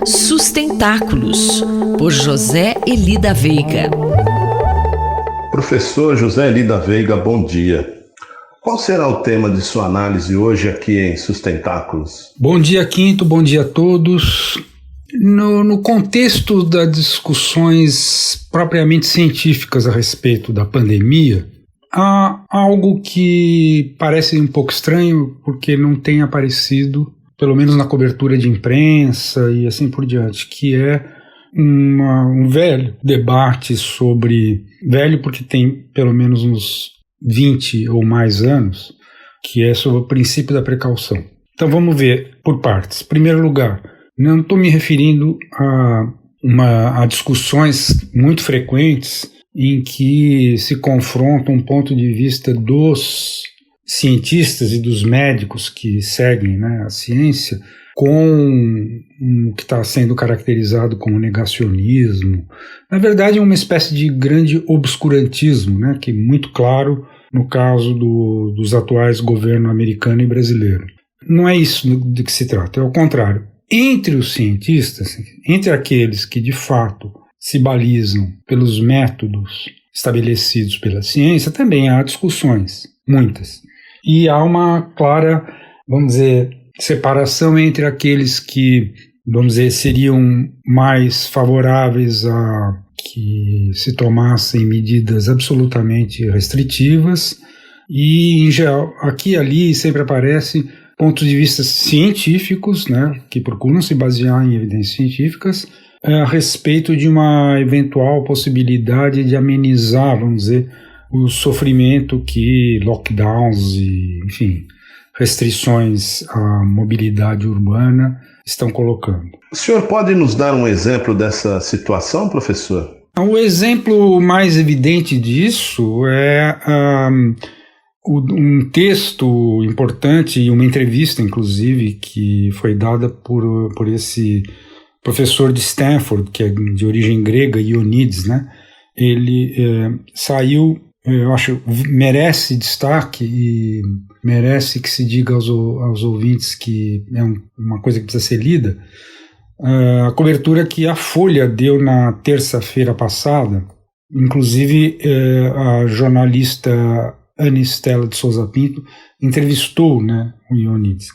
Sustentáculos, por José Eli da Veiga. Professor José Eli da Veiga, bom dia. Qual será o tema de sua análise hoje aqui em Sustentáculos? Bom dia, Quinto, bom dia a todos. No contexto das discussões propriamente científicas a respeito da pandemia, há algo que parece um pouco estranho porque não tem aparecido, pelo menos na cobertura de imprensa e assim por diante, que é um velho debate sobre... Velho porque tem pelo menos uns 20 ou mais anos, que é sobre o princípio da precaução. Então vamos ver por partes. Em primeiro lugar, não estou me referindo a discussões muito frequentes em que se confronta um ponto de vista dos cientistas e dos médicos que seguem, a ciência com o que está sendo caracterizado como negacionismo. Na verdade, é uma espécie de grande obscurantismo, que é muito claro no caso dos atuais governo americano e brasileiro. Não é isso de que se trata, é o contrário. Entre os cientistas, entre aqueles que de fato se balizam pelos métodos estabelecidos pela ciência, também há discussões, muitas. E há uma clara, vamos dizer, separação entre aqueles que, vamos dizer, seriam mais favoráveis a que se tomassem medidas absolutamente restritivas e, em geral, aqui e ali sempre aparecem pontos de vista científicos, que procuram se basear em evidências científicas a respeito de uma eventual possibilidade de amenizar, vamos dizer, o sofrimento que lockdowns e, enfim, restrições à mobilidade urbana estão colocando. O senhor pode nos dar um exemplo dessa situação, professor? O exemplo mais evidente disso é um texto importante e uma entrevista, inclusive, que foi dada por esse professor de Stanford, que é de origem grega, Ionides, Ele saiu, eu acho, merece destaque e merece que se diga aos ouvintes que é uma coisa que precisa ser lida. A cobertura que a Folha deu na terça-feira passada, inclusive a jornalista Ana Estela de Souza Pinto entrevistou o Ionides.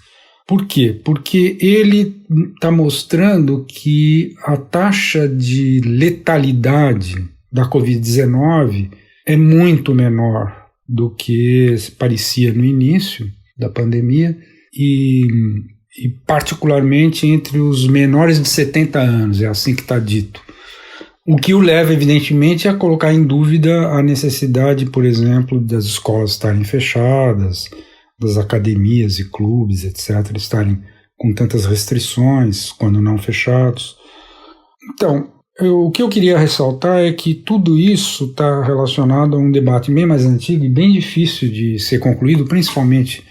Por quê? Porque ele está mostrando que a taxa de letalidade da Covid-19 é muito menor do que parecia no início da pandemia e particularmente entre os menores de 70 anos, é assim que está dito. O que o leva, evidentemente, a colocar em dúvida a necessidade, por exemplo, das escolas estarem fechadas, das academias e clubes, etc., estarem com tantas restrições quando não fechados. Então, o que eu queria ressaltar é que tudo isso está relacionado a um debate bem mais antigo e bem difícil de ser concluído, principalmente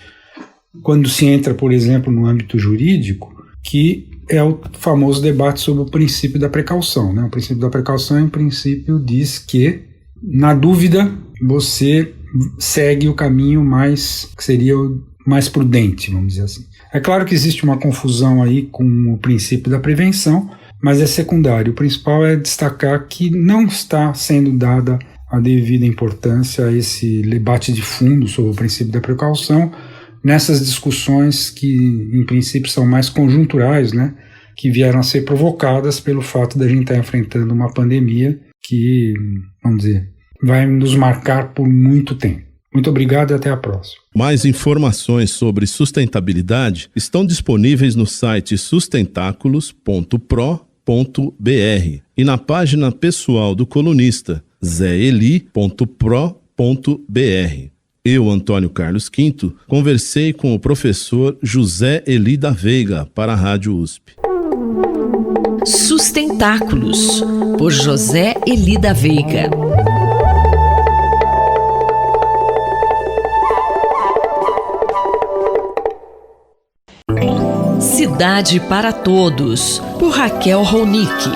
quando se entra, por exemplo, no âmbito jurídico, que é o famoso debate sobre o princípio da precaução. O princípio da precaução, em princípio, diz que, na dúvida, você segue o caminho que seria o mais prudente, vamos dizer assim. É claro que existe uma confusão aí com o princípio da prevenção, mas é secundário. O principal é destacar que não está sendo dada a devida importância a esse debate de fundo sobre o princípio da precaução, nessas discussões que, em princípio, são mais conjunturais, que vieram a ser provocadas pelo fato de a gente estar enfrentando uma pandemia que, vamos dizer, vai nos marcar por muito tempo. Muito obrigado e até a próxima. Mais informações sobre sustentabilidade estão disponíveis no site sustentáculos.pro.br e na página pessoal do colunista zeeli.pro.br. Eu, Antônio Carlos Quinto, conversei com o professor José Eli da Veiga para a Rádio USP. Sustentáculos, por José Eli da Veiga. Cidade para Todos, por Raquel Ronick.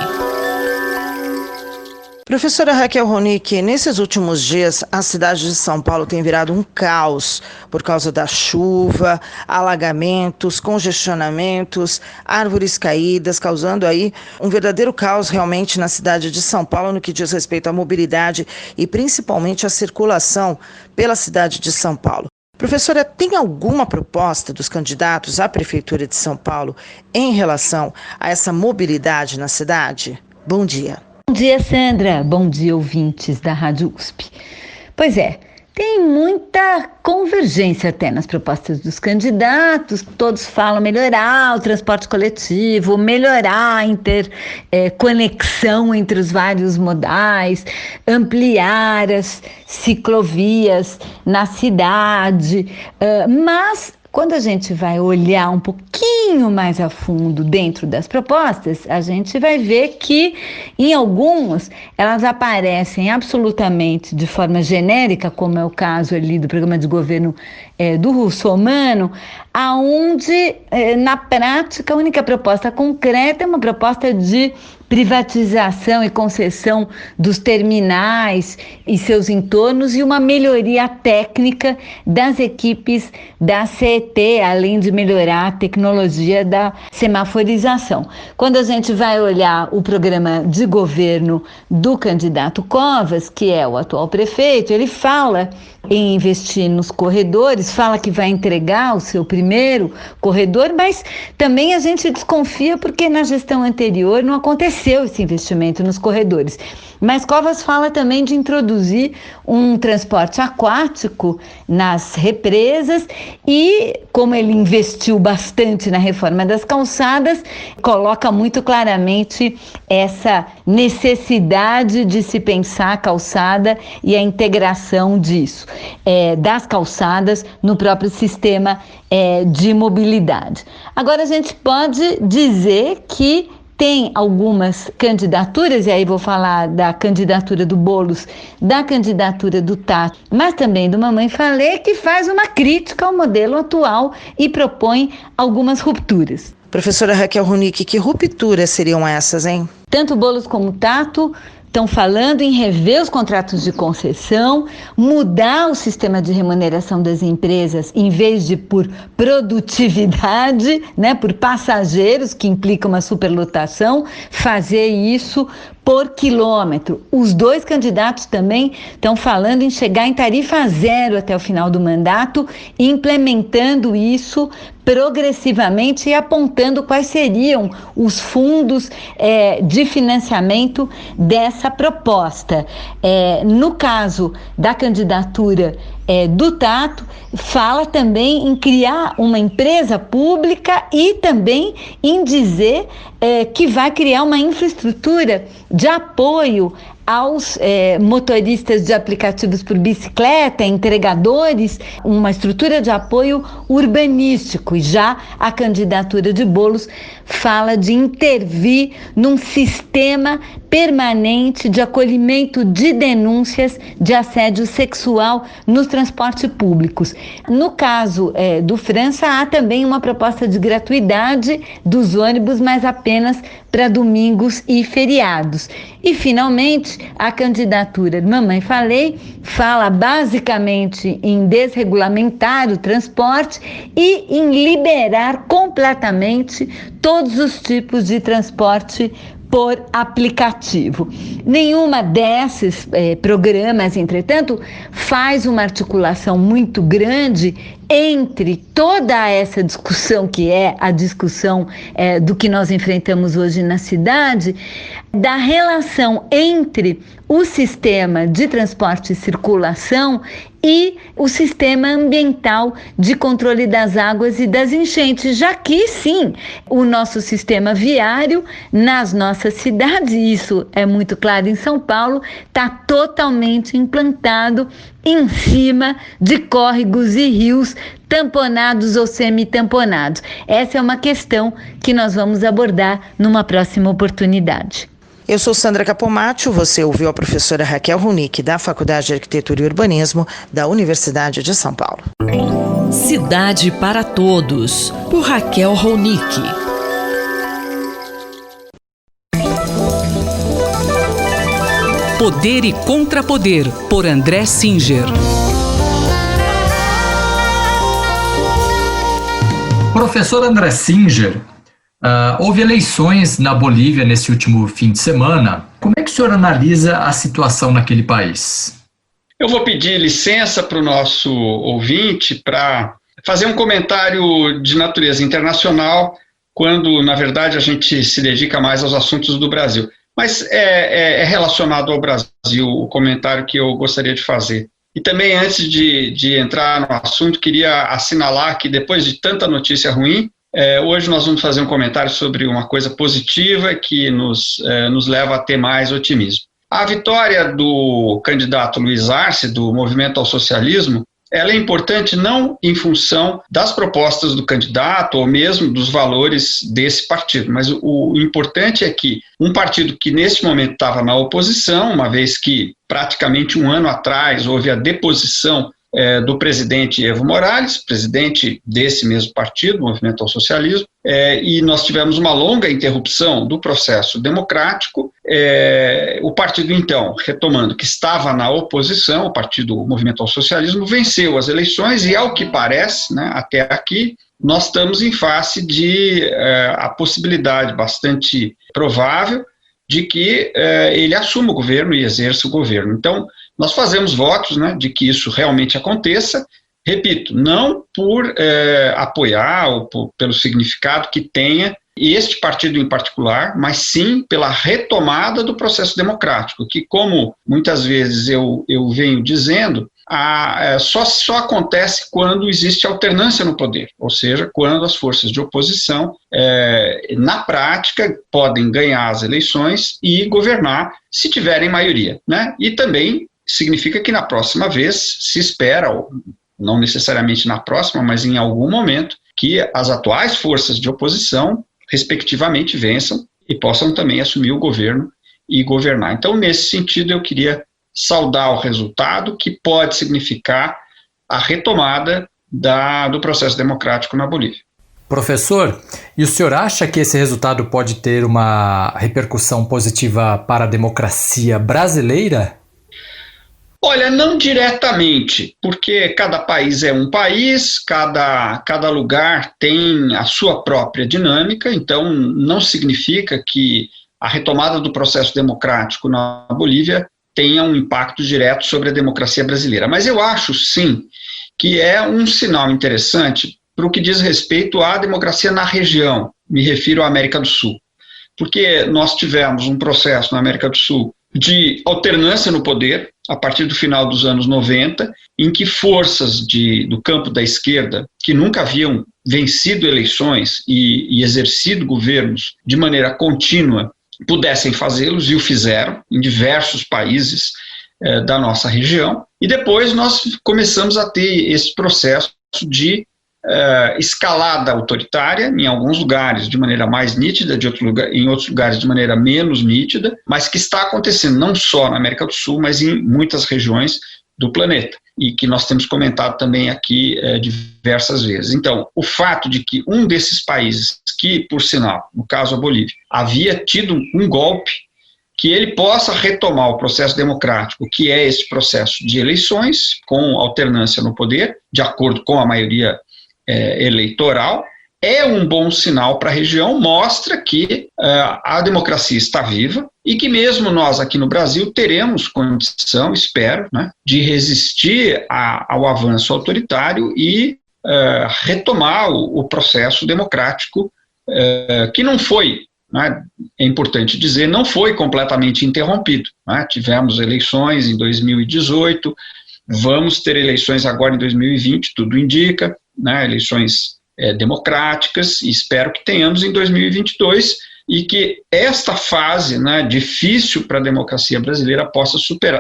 Professora Raquel Ronick, nesses últimos dias, a cidade de São Paulo tem virado um caos por causa da chuva, alagamentos, congestionamentos, árvores caídas, causando aí um verdadeiro caos realmente na cidade de São Paulo no que diz respeito à mobilidade e principalmente à circulação pela cidade de São Paulo. Professora, tem alguma proposta dos candidatos à Prefeitura de São Paulo em relação a essa mobilidade na cidade? Bom dia. Bom dia, Sandra. Bom dia, ouvintes da Rádio USP. Pois é, tem muita convergência até nas propostas dos candidatos. Todos falam melhorar o transporte coletivo, melhorar a interconexão entre os vários modais, ampliar as ciclovias na cidade, mas quando a gente vai olhar um pouquinho mais a fundo dentro das propostas, a gente vai ver que, em algumas, elas aparecem absolutamente de forma genérica, como é o caso ali do programa de governo do Russomano, aonde, na prática, a única proposta concreta é uma proposta de privatização e concessão dos terminais e seus entornos e uma melhoria técnica das equipes da CET, além de melhorar a tecnologia da semaforização. Quando a gente vai olhar o programa de governo do candidato Covas, que é o atual prefeito, ele fala em investir nos corredores, fala que vai entregar o seu primeiro corredor, mas também a gente desconfia porque na gestão anterior não aconteceu esse investimento nos corredores. Mas Covas fala também de introduzir um transporte aquático nas represas e, como ele investiu bastante na reforma das calçadas, coloca muito claramente essa necessidade de se pensar a calçada e a integração disso, das calçadas no próprio sistema de mobilidade. Agora a gente pode dizer que tem algumas candidaturas, e aí vou falar da candidatura do Boulos, da candidatura do Tato, mas também do Mamãe Falei, que faz uma crítica ao modelo atual e propõe algumas rupturas. Professora Raquel Ronick, que rupturas seriam essas, hein? Tanto Boulos como Tato estão falando em rever os contratos de concessão, mudar o sistema de remuneração das empresas, em vez de por produtividade, por passageiros, que implica uma superlotação, fazer isso por quilômetro. Os dois candidatos também estão falando em chegar em tarifa zero até o final do mandato, implementando isso progressivamente e apontando quais seriam os fundos de financiamento dessa proposta. No caso da candidatura do Tato, fala também em criar uma empresa pública e também em dizer que vai criar uma infraestrutura de apoio aos motoristas de aplicativos por bicicleta, entregadores, uma estrutura de apoio urbanístico. E já a candidatura de Boulos fala de intervir num sistema permanente de acolhimento de denúncias de assédio sexual nos transportes públicos. No caso do França, há também uma proposta de gratuidade dos ônibus, mas apenas para domingos e feriados. E, finalmente, a candidatura de Mamãe Falei fala basicamente em desregulamentar o transporte e em liberar completamente todos os tipos de transporte por aplicativo. Nenhuma desses programas, entretanto, faz uma articulação muito grande entre toda essa discussão, que é a discussão do que nós enfrentamos hoje na cidade, da relação entre o sistema de transporte e circulação e o sistema ambiental de controle das águas e das enchentes, já que, sim, o nosso sistema viário nas nossas cidades, e isso é muito claro em São Paulo, está totalmente implantado em cima de córregos e rios tamponados ou semi-tamponados. Essa é uma questão que nós vamos abordar numa próxima oportunidade. Eu sou Sandra Capomatto, você ouviu a professora Raquel Ronick, da Faculdade de Arquitetura e Urbanismo da Universidade de São Paulo. Cidade para Todos, por Raquel Ronick. Poder e Contrapoder, por André Singer. Professor André Singer, houve eleições na Bolívia nesse último fim de semana. Como é que o senhor analisa a situação naquele país? Eu vou pedir licença para o nosso ouvinte para fazer um comentário de natureza internacional, quando, na verdade, a gente se dedica mais aos assuntos do Brasil. Mas é relacionado ao Brasil o comentário que eu gostaria de fazer. E também, antes de entrar no assunto, queria assinalar que, depois de tanta notícia ruim, hoje nós vamos fazer um comentário sobre uma coisa positiva que nos leva a ter mais otimismo. A vitória do candidato Luiz Arce, do Movimento ao Socialismo, ela é importante não em função das propostas do candidato ou mesmo dos valores desse partido, mas o importante é que um partido que nesse momento estava na oposição, uma vez que praticamente um ano atrás houve a deposição do presidente Evo Morales, presidente desse mesmo partido, Movimento ao Socialismo, e nós tivemos uma longa interrupção do processo democrático. O partido, então, retomando que estava na oposição, o partido Movimento ao Socialismo, venceu as eleições e, ao que parece, né, até aqui, nós estamos em face de a possibilidade bastante provável de que ele assuma o governo e exerça o governo. Então, nós fazemos votos, né, de que isso realmente aconteça, repito, não por apoiar ou pelo significado que tenha este partido em particular, mas sim pela retomada do processo democrático, que, como muitas vezes eu venho dizendo, só acontece quando existe alternância no poder, ou seja, quando as forças de oposição, na prática, podem ganhar as eleições e governar se tiverem maioria, né? E também significa que na próxima vez se espera, ou não necessariamente na próxima, mas em algum momento, que as atuais forças de oposição, respectivamente, vençam e possam também assumir o governo e governar. Então, nesse sentido, eu queria saudar o resultado, que pode significar a retomada do processo democrático na Bolívia. Professor, e o senhor acha que esse resultado pode ter uma repercussão positiva para a democracia brasileira? Olha, não diretamente, porque cada país é um país, cada lugar tem a sua própria dinâmica, então não significa que a retomada do processo democrático na Bolívia tenha um impacto direto sobre a democracia brasileira. Mas eu acho, sim, que é um sinal interessante para o que diz respeito à democracia na região, me refiro à América do Sul, porque nós tivemos um processo na América do Sul de alternância no poder, a partir do final dos anos 90, em que forças do campo da esquerda, que nunca haviam vencido eleições e exercido governos de maneira contínua, pudessem fazê-los, e o fizeram em diversos países da nossa região. E depois nós começamos a ter esse processo de escalada autoritária, em alguns lugares de maneira mais nítida, em outros lugares de maneira menos nítida, mas que está acontecendo não só na América do Sul, mas em muitas regiões do planeta, e que nós temos comentado também aqui diversas vezes. Então, o fato de que um desses países, que, por sinal, no caso a Bolívia, havia tido um golpe, que ele possa retomar o processo democrático, que é esse processo de eleições, com alternância no poder, de acordo com a maioria eleitoral, é um bom sinal para a região, mostra que a democracia está viva e que mesmo nós aqui no Brasil teremos condição, espero, né, de resistir ao avanço autoritário e retomar o processo democrático, que não foi, né, é importante dizer, não foi completamente interrompido, né? Tivemos eleições em 2018, vamos ter eleições agora em 2020, tudo indica, né, eleições democráticas, e espero que tenhamos em 2022, e que esta fase, né, difícil para a democracia brasileira possa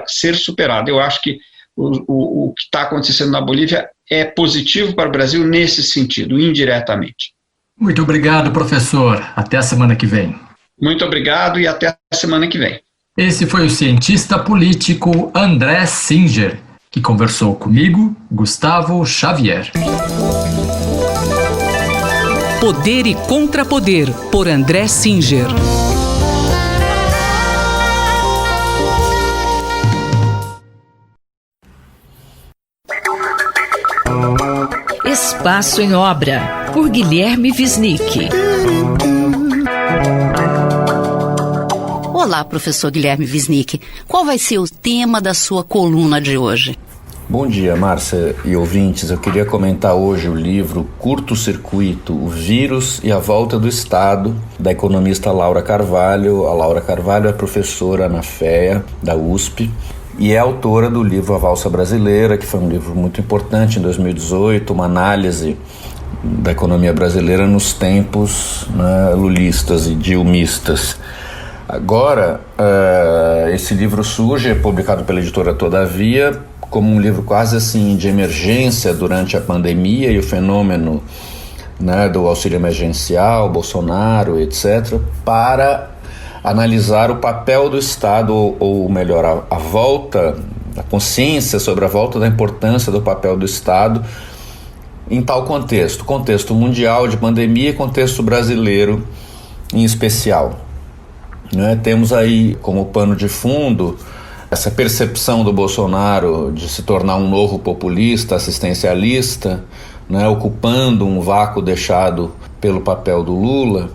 ser superada. Eu acho que o que está acontecendo na Bolívia é positivo para o Brasil nesse sentido, indiretamente. Muito obrigado, professor. Até a semana que vem. Muito obrigado e até a semana que vem. Esse foi o cientista político André Singer, que conversou comigo, Gustavo Xavier. Poder e Contrapoder, por André Singer. Espaço em Obra, por Guilherme Wisnik. Olá, professor Guilherme Wisnik. Qual vai ser o tema da sua coluna de hoje? Bom dia, Márcia e ouvintes. Eu queria comentar hoje o livro Curto Circuito, o Vírus e a Volta do Estado, da economista Laura Carvalho. A Laura Carvalho é professora na FEA, da USP, e é autora do livro A Valsa Brasileira, que foi um livro muito importante em 2018, uma análise da economia brasileira nos tempos, né, lulistas e dilmistas. Agora, esse livro surge, é publicado pela editora Todavia, como um livro quase assim de emergência durante a pandemia e o fenômeno, né, do auxílio emergencial, Bolsonaro, etc., para analisar o papel do Estado, ou melhor, a volta, a consciência sobre a volta da importância do papel do Estado em tal contexto mundial de pandemia e contexto brasileiro em especial. Né? Temos aí como pano de fundo essa percepção do Bolsonaro de se tornar um novo populista, assistencialista, né, ocupando um vácuo deixado pelo papel do Lula,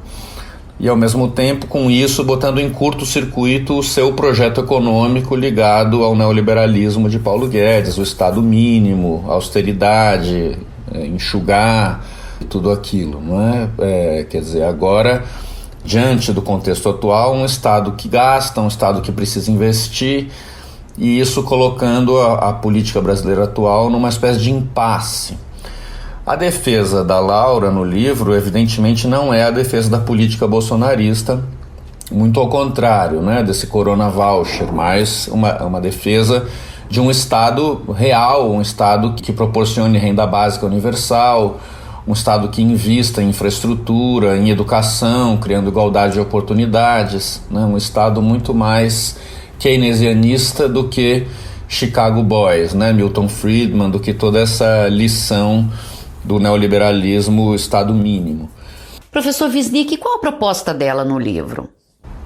e ao mesmo tempo com isso botando em curto-circuito o seu projeto econômico ligado ao neoliberalismo de Paulo Guedes, o Estado mínimo, a austeridade, enxugar, tudo aquilo. Não é? Quer dizer, agora, diante do contexto atual, um Estado que gasta, um Estado que precisa investir, e isso colocando a política brasileira atual numa espécie de impasse. A defesa da Laura no livro, evidentemente, não é a defesa da política bolsonarista, muito ao contrário, né, desse Corona Voucher, mas uma defesa de um Estado real, um Estado que proporcione renda básica universal, um Estado que invista em infraestrutura, em educação, criando igualdade de oportunidades, né? Um Estado muito mais keynesianista do que Chicago Boys, né? Milton Friedman, do que toda essa lição do neoliberalismo Estado mínimo. Professor Wisnik, qual a proposta dela no livro?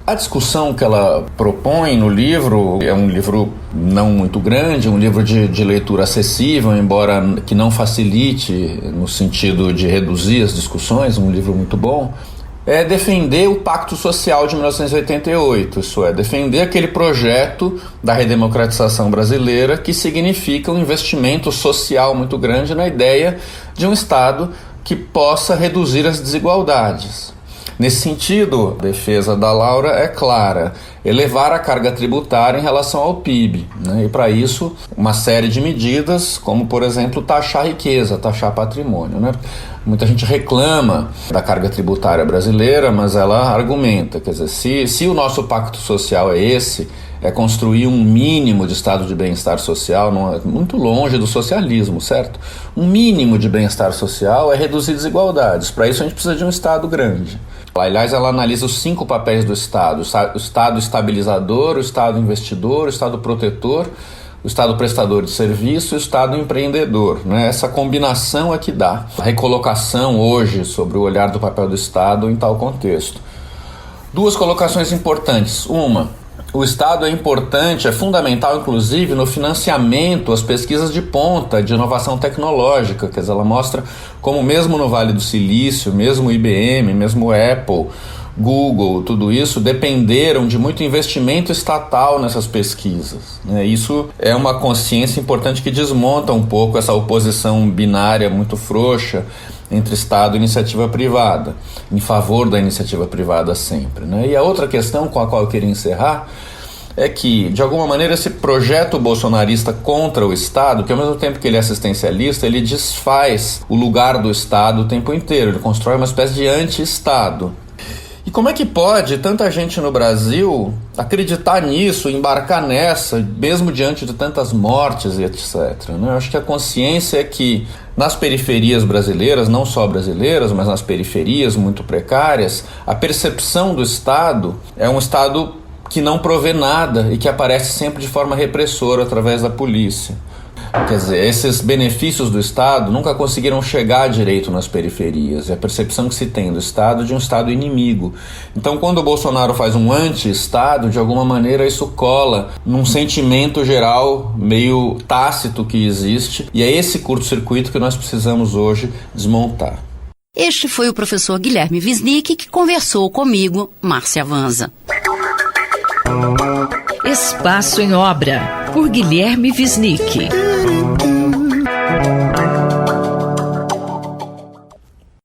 A discussão que ela propõe no livro é um livro não muito grande, um livro de leitura acessível, embora que não facilite no sentido de reduzir as discussões, um livro muito bom. É defender o Pacto Social de 1988, isso é, defender aquele projeto da redemocratização brasileira que significa um investimento social muito grande na ideia de um Estado que possa reduzir as desigualdades. Nesse sentido, a defesa da Laura é clara, elevar a carga tributária em relação ao PIB, né? E para isso, uma série de medidas, como por exemplo, taxar riqueza, taxar patrimônio, né? Muita gente reclama da carga tributária brasileira, mas ela argumenta, quer dizer, se o nosso pacto social é esse, é construir um mínimo de estado de bem-estar social, não é muito longe do socialismo, certo? Um mínimo de bem-estar social é reduzir desigualdades, para isso a gente precisa de um Estado grande. Aliás, ela analisa os 5 papéis do Estado: o Estado estabilizador, o Estado investidor, o Estado protetor, o Estado prestador de serviço e o Estado empreendedor, né? Essa combinação é que dá a recolocação hoje sobre o olhar do papel do Estado em tal contexto. 2 colocações importantes. Uma, o Estado é importante, é fundamental inclusive no financiamento às pesquisas de ponta, de inovação tecnológica, quer dizer, ela mostra como mesmo no Vale do Silício, mesmo IBM, mesmo Apple, Google, tudo isso dependeram de muito investimento estatal nessas pesquisas, né? Isso é uma consciência importante que desmonta um pouco essa oposição binária muito frouxa entre Estado e iniciativa privada, em favor da iniciativa privada sempre, né? E a outra questão com a qual eu queria encerrar é que, de alguma maneira, esse projeto bolsonarista contra o Estado, que ao mesmo tempo que ele é assistencialista, ele desfaz o lugar do Estado o tempo inteiro, ele constrói uma espécie de anti-Estado. E como é que pode tanta gente no Brasil acreditar nisso, embarcar nessa, mesmo diante de tantas mortes e etc, né? Eu acho que a consciência é que nas periferias brasileiras, não só brasileiras, mas nas periferias muito precárias, a percepção do Estado é um Estado que não provê nada e que aparece sempre de forma repressora através da polícia. Quer dizer, esses benefícios do Estado nunca conseguiram chegar direito nas periferias. É a percepção que se tem do Estado de um Estado inimigo. Então, quando o Bolsonaro faz um anti-Estado, de alguma maneira isso cola num sentimento geral meio tácito que existe. E é esse curto-circuito que nós precisamos hoje desmontar. Este foi o professor Guilherme Wisnik que conversou comigo, Márcia Vanza. Espaço em Obra, por Guilherme Wisnik.